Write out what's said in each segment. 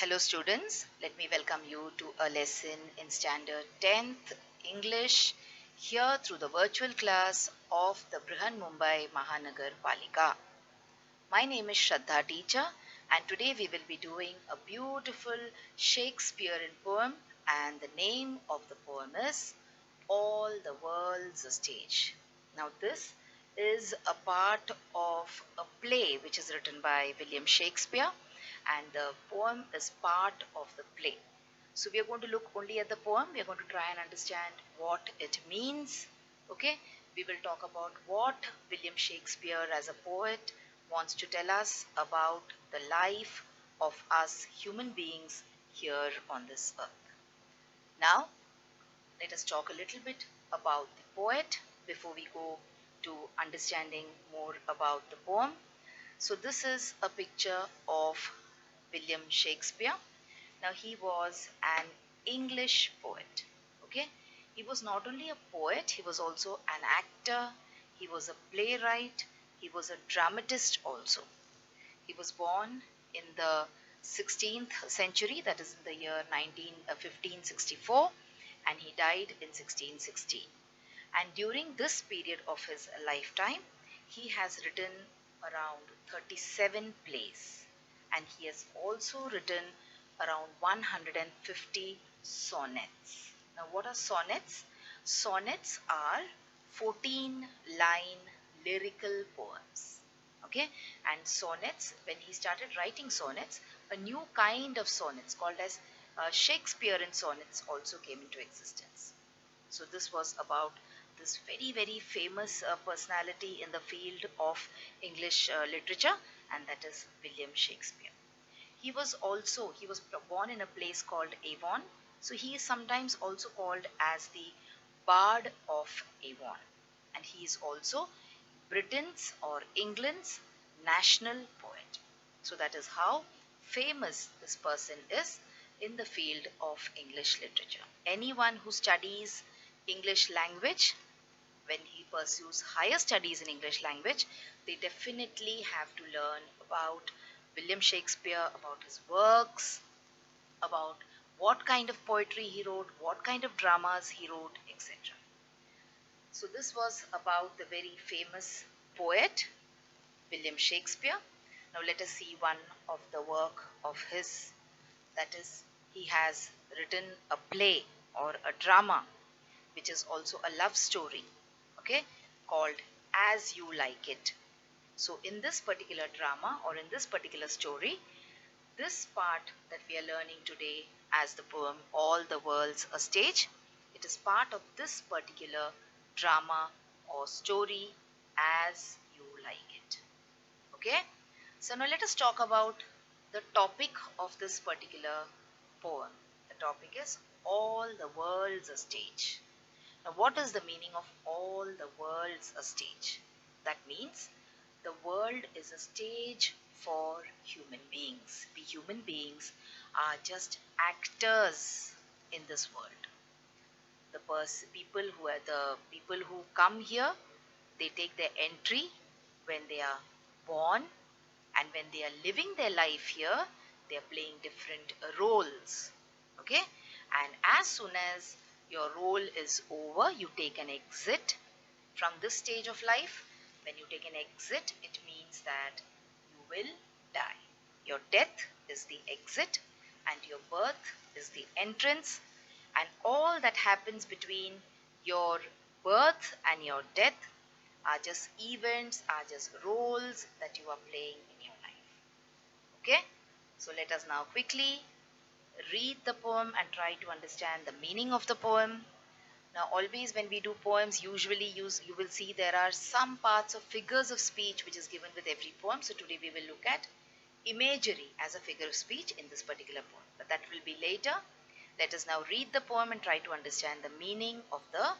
Hello students, let me welcome you to a lesson in standard 10th English here through the virtual class of the Brihan Mumbai Mahanagar Palika. My name is Shraddha Teacher and today we will be doing a beautiful Shakespearean poem and the name of the poem is All the World's a Stage. Now this is a part of a play which is written by William Shakespeare and the poem is part of the play. So we are going to look only at the poem. We are going to try and understand what it means. Okay, we will talk about what William Shakespeare as a poet wants to tell us about the life of us human beings here on this earth. Now, let us talk a little bit about the poet before we go to understanding more about the poem. So this is a picture of William Shakespeare. Now he was an English poet. Okay, he was not only a poet, he was also an actor, he was a playwright, he was a dramatist also. He was born in the 16th century, that is in the year 1564, and he died in 1616. And during this period of his lifetime, he has written around 37 plays, and he has also written around 150 sonnets. Now, what are sonnets? Sonnets are 14-line lyrical poems. Okay, and sonnets, when he started writing sonnets, a new kind of sonnets called as Shakespearean sonnets also came into existence. So this was about this very famous personality in the field of English literature, and that is William Shakespeare. He was born in a place called Avon, so he is sometimes also called as the Bard of Avon, and he is also Britain's or England's national poet. So that is how famous this person is in the field of English literature. Anyone who studies English language, when he pursues higher studies in English language, they definitely have to learn about William Shakespeare, about his works, about what kind of poetry he wrote, what kind of dramas he wrote, etc. So this was about the very famous poet William Shakespeare. Now let us see one of the work of his. That is, he has written a play or a drama which is also a love story, okay, called As You Like It. So in this particular drama or in this particular story, this part that we are learning today as the poem All the World's a Stage, it is part of this particular drama or story As You Like It. Okay, so now let us talk about the topic of this particular poem. The topic is All the World's a Stage. Now, what is the meaning of all the world's a stage? That means the world is a stage for human beings. We human beings are just actors in this world. The people who come here, they take their entry when they are born, and when they are living their life here, they are playing different roles. Okay, and as soon as your role is over, you take an exit from this stage of life. When you take an exit, it means that you will die. Your death is the exit and your birth is the entrance, and all that happens between your birth and your death are just events, are just roles that you are playing in your life. Okay, so let us now quickly read the poem and try to understand the meaning of the poem. Now, always when we do poems, usually you will see there are some parts of figures of speech which is given with every poem. So today we will look at imagery as a figure of speech in this particular poem, but that will be later. Let us now read the poem and try to understand the meaning of the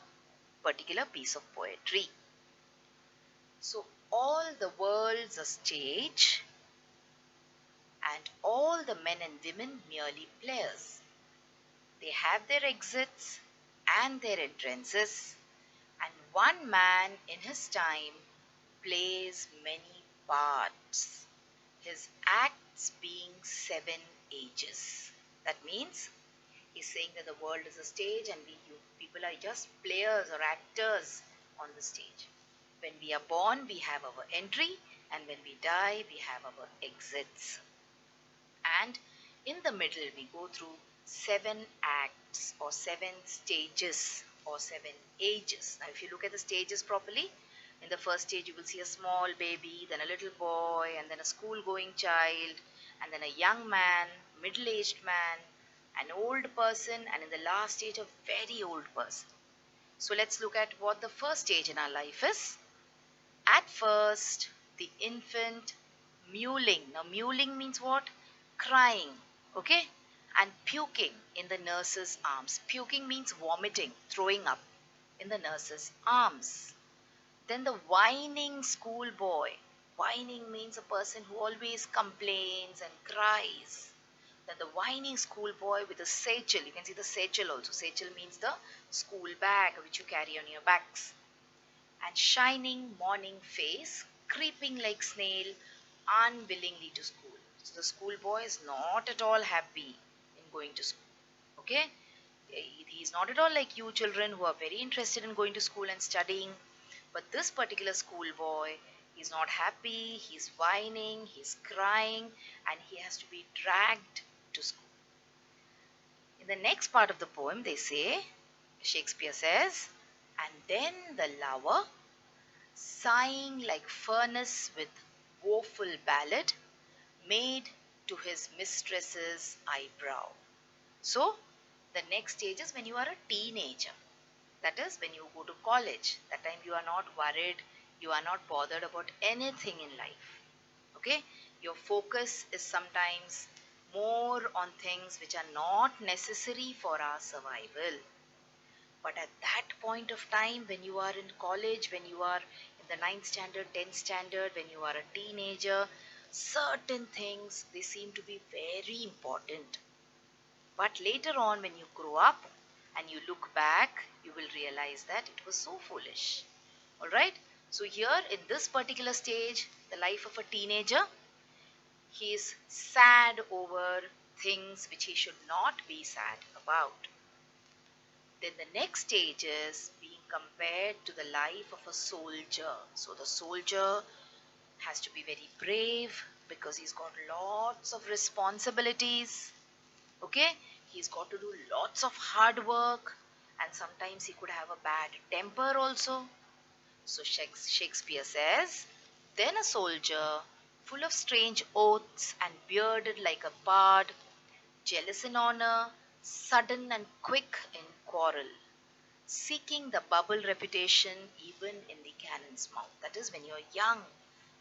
particular piece of poetry. So, all the world's a stage, and all the men and women merely players. They have their exits and their entrances, and one man in his time plays many parts. His act acts being seven ages. That means he's saying that the world is a stage and people are just players or actors on the stage. When we are born, we have our entry, and when we die, we have our exits. And in the middle, we go through seven acts or seven stages or seven ages. Now, if you look at the stages properly, in the first stage, you will see a small baby, then a little boy, and then a school going child, and then a young man, middle aged man, an old person, and in the last stage, a very old person. So, let's look at what the first stage in our life is. At first, the infant mewling. Now, mewling means what? Crying, okay? And puking in the nurse's arms. Puking means vomiting, throwing up in the nurse's arms. Then the whining schoolboy. Whining means a person who always complains and cries. Then the whining schoolboy with a satchel. You can see the satchel also. Satchel means the school bag which you carry on your backs. And shining morning face, creeping like snail, unwillingly to school. So the schoolboy is not at all happy in going to school. Okay? He's not at all like you children who are very interested in going to school and studying. But this particular schoolboy, he's not happy, he's whining, he's crying, and he has to be dragged to school. In the next part of the poem, they say, Shakespeare says, and then the lover, sighing like furnace with woeful ballad, made to his mistress's eyebrow. So, the next stage is when you are a teenager. That is when you go to college. That time you are not worried, you are not bothered about anything in life. Okay? Your focus is sometimes more on things which are not necessary for our survival. But at that point of time, when you are in college, when you are in the ninth standard, 10th standard, when you are a teenager, certain things, they seem to be very important. But later on, when you grow up and you look back, you will realize that it was so foolish. Alright? So, here in this particular stage, the life of a teenager, he is sad over things which he should not be sad about. Then the next stage is being compared to the life of a soldier. So the soldier has to be very brave because he's got lots of responsibilities. Okay? He's got to do lots of hard work, and sometimes he could have a bad temper also. So Shakespeare says, then a soldier, full of strange oaths and bearded like a bard, jealous in honor, sudden and quick in quarrel, seeking the bubble reputation even in the cannon's mouth. That is, when you're young,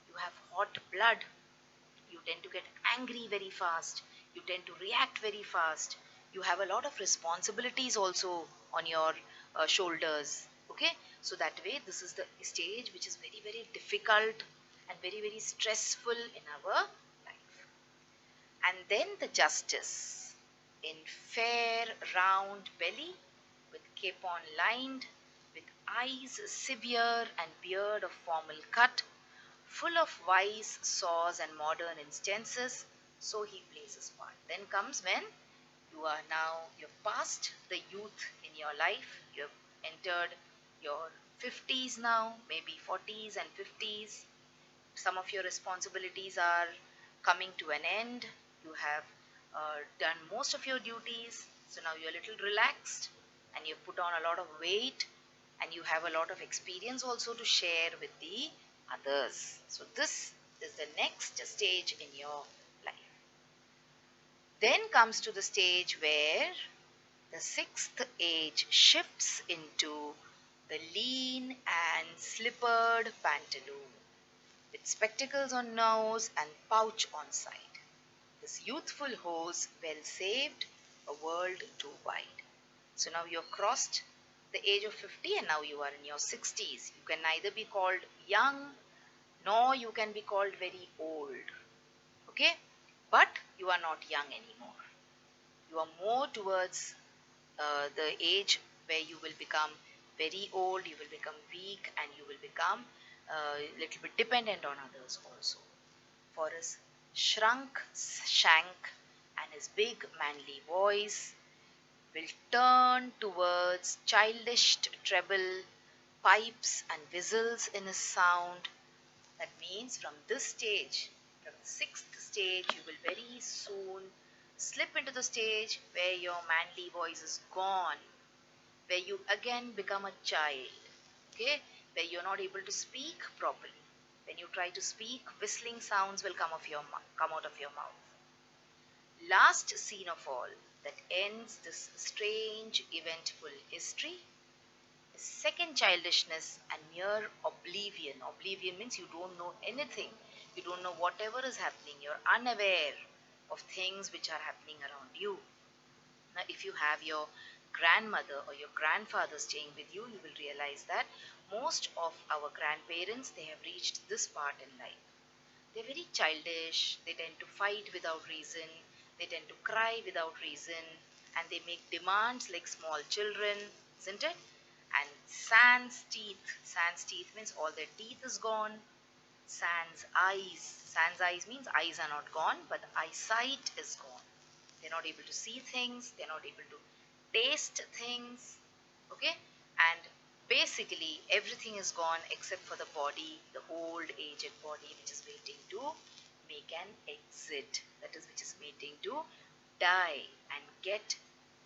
you have hot blood, you tend to get angry very fast, you tend to react very fast, you have a lot of responsibilities also on your shoulders. Okay, so that way, this is the stage which is very, very difficult and very, very stressful in our life. And then the justice, in fair round belly, with capon lined, with eyes severe and beard of formal cut, full of wise saws and modern instances, so he plays his part. Then comes when you are now, you've passed the youth in your life, you have entered your 50s now, maybe 40s and 50s. Some of your responsibilities are coming to an end. You have done most of your duties, so now you're a little relaxed and you've put on a lot of weight and you have a lot of experience also to share with the others. So, this is the next stage in your life. Then comes to the stage where the sixth age shifts into the lean and slippered pantaloon, with spectacles on nose and pouch on side. This youthful hose, well saved, a world too wide. So now you have crossed the age of 50 and now you are in your 60s. You can neither be called young nor you can be called very old. Okay? But you are not young anymore. You are more towards the age where you will become very old, you will become weak, and you will become a little bit dependent on others also. For us shrunk shank and his big manly voice will turn towards childish treble pipes and whistles in his sound. That means from this stage, from the sixth stage, you will very soon slip into the stage where your manly voice is gone, where you again become a child, okay, where you're not able to speak properly. When you try to speak, whistling sounds will come out of your mouth. Last scene of all that ends this strange, eventful history is second childishness and mere oblivion. Oblivion means you don't know anything. You don't know whatever is happening. You're unaware of things which are happening around you. Now, if you have your grandmother or your grandfather staying with you, you will realize that most of our grandparents, they have reached this part in life. They're very childish, they tend to fight without reason, they tend to cry without reason, and they make demands like small children, isn't it? And sans teeth means all their teeth is gone. Sans eyes means eyes are not gone, but eyesight is gone. They're not able to see things, they're not able to taste things, okay? And basically everything is gone except for the body, the old aged body, which is waiting to make an exit, that is, which is waiting to die and get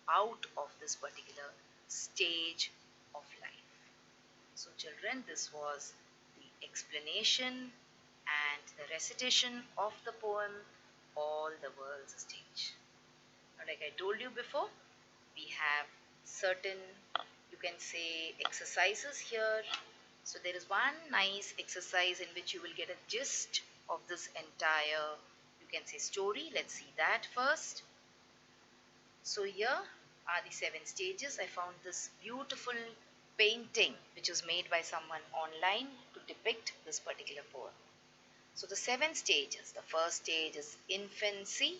out of this particular stage of life. So children, this was the explanation and the recitation of the poem All the World's a Stage. Now, like I told you before, we have certain, you can say, exercises here. So there is one nice exercise in which you will get a gist of this entire, you can say, story. Let's see that first. So here are the 7 stages. I found this beautiful painting which was made by someone online to depict this particular poem. So the 7 stages, the first stage is infancy,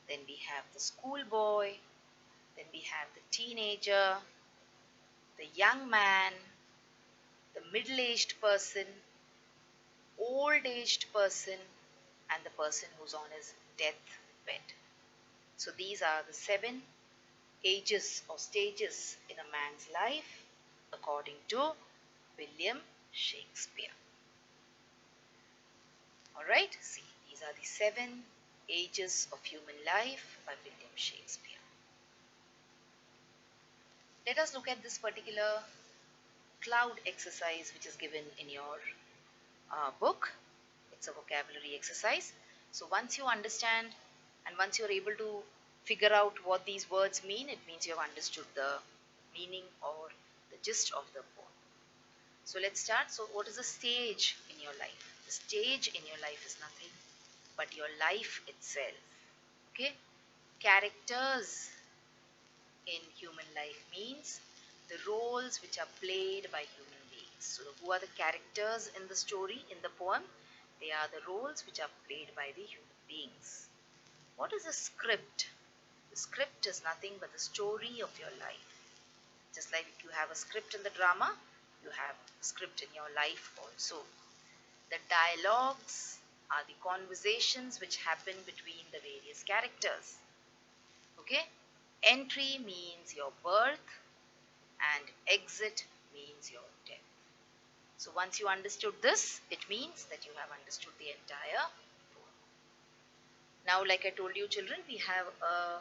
then we have the schoolboy, then we have the teenager, the young man, the middle-aged person, old-aged person, and the person who's on his deathbed. So these are the 7 ages or stages in a man's life according to William Shakespeare. Alright, see, these are the 7 ages of human life by William Shakespeare. Let us look at this particular cloud exercise which is given in your book. It's a vocabulary exercise. So once you understand and once you're able to figure out what these words mean, it means you have understood the meaning or the gist of the poem. So let's start. So what is the stage in your life? The stage in your life is nothing but your life itself. Okay? Characters in human life means the roles which are played by human beings. So who are the characters in the story, in the poem? They are the roles which are played by the human beings. What is a script? The script is nothing but the story of your life. Just like if you have a script in the drama, you have a script in your life also. The dialogues are the conversations which happen between the various characters. Okay? Entry means your birth and exit means your death. So once you understood this, it means that you have understood the entire poem. Now, like I told you children, we have a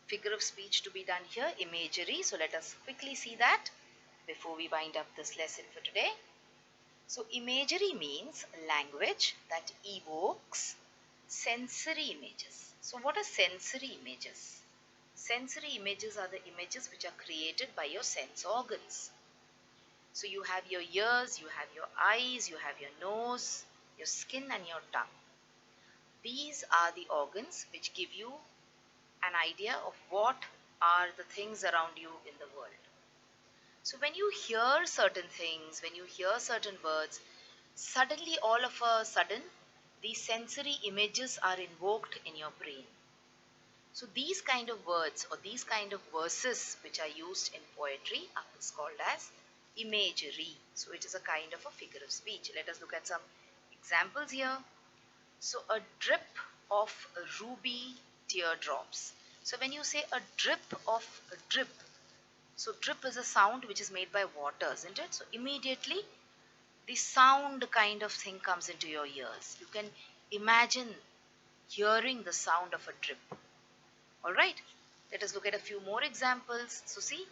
figure of speech to be done here, imagery. So let us quickly see that before we wind up this lesson for today. So imagery means language that evokes sensory images. So what are sensory images? Sensory images are the images which are created by your sense organs. So you have your ears, you have your eyes, you have your nose, your skin and your tongue. These are the organs which give you an idea of what are the things around you in the world. So when you hear certain things, when you hear certain words, suddenly all of a sudden these sensory images are invoked in your brain. So these kind of words or these kind of verses which are used in poetry are called as imagery. So it is a kind of a figure of speech. Let us look at some examples here. So a drip of ruby teardrops. So when you say a drip of a drip, so drip is a sound which is made by water, isn't it? So immediately the sound kind of thing comes into your ears. You can imagine hearing the sound of a drip. All right, let us look at a few more examples. So see,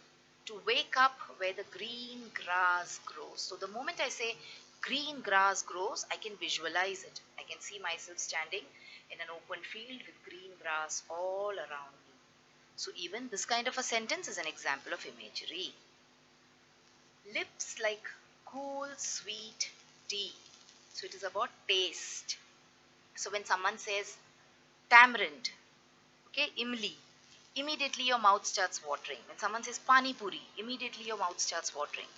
to wake up where the green grass grows. So the moment I say green grass grows, I can visualize it. I can see myself standing in an open field with green grass all around me. So even this kind of a sentence is an example of imagery. Lips like cool sweet tea. So it is about taste. So when someone says tamarind, okay, imli, immediately your mouth starts watering. When someone says pani puri, immediately your mouth starts watering.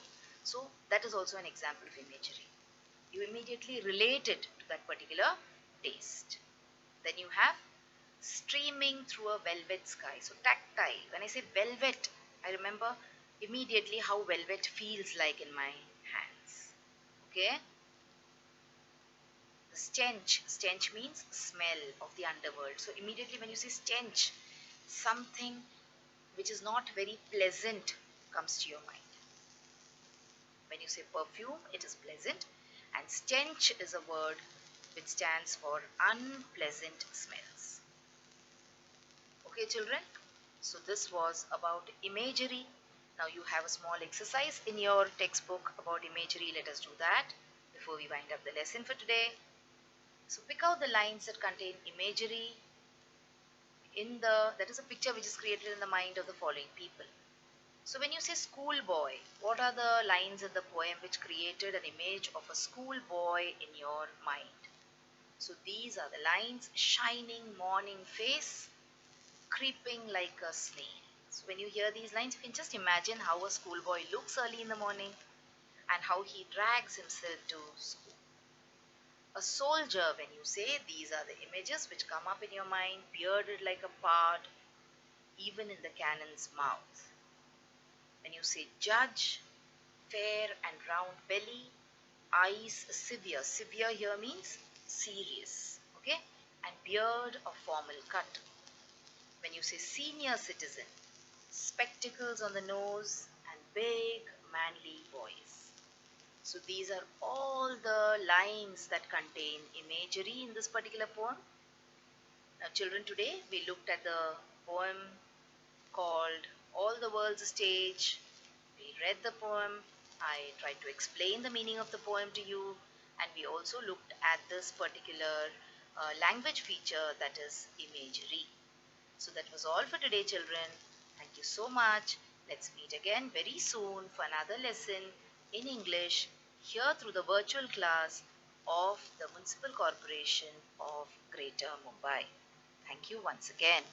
So that is also an example of imagery. You immediately relate it to that particular taste. Then you have streaming through a velvet sky. So tactile. When I say velvet, I remember immediately how velvet feels like in my hands. Okay. The stench. Stench means smell of the underworld. So immediately when you say stench, something which is not very pleasant comes to your mind. When you say perfume, it is pleasant, and stench is a word which stands for unpleasant smells. Okay, children, so this was about imagery. Now you have a small exercise in your textbook about imagery. Let us do that before we wind up the lesson for today. So pick out the lines that contain imagery that is a picture which is created in the mind of the following people. So when you say schoolboy, what are the lines in the poem which created an image of a schoolboy in your mind? So these are the lines: shining morning face, creeping like a snail. So when you hear these lines, you can just imagine how a schoolboy looks early in the morning and how he drags himself to school. A soldier, when you say, these are the images which come up in your mind: bearded like a pard, even in the cannon's mouth. When you say judge, fair and round belly, eyes severe. Severe here means serious. Okay? And beard of formal cut. When you say senior citizen, spectacles on the nose and big manly voice. So these are all the lines that contain imagery in this particular poem. Now children, today we looked at the poem called All the World's a Stage. We read the poem. I tried to explain the meaning of the poem to you, and we also looked at this particular language feature, that is imagery. So that was all for today, children. Thank you so much. Let's meet again very soon for another lesson in English here through the virtual class of the Municipal Corporation of Greater Mumbai. Thank you once again.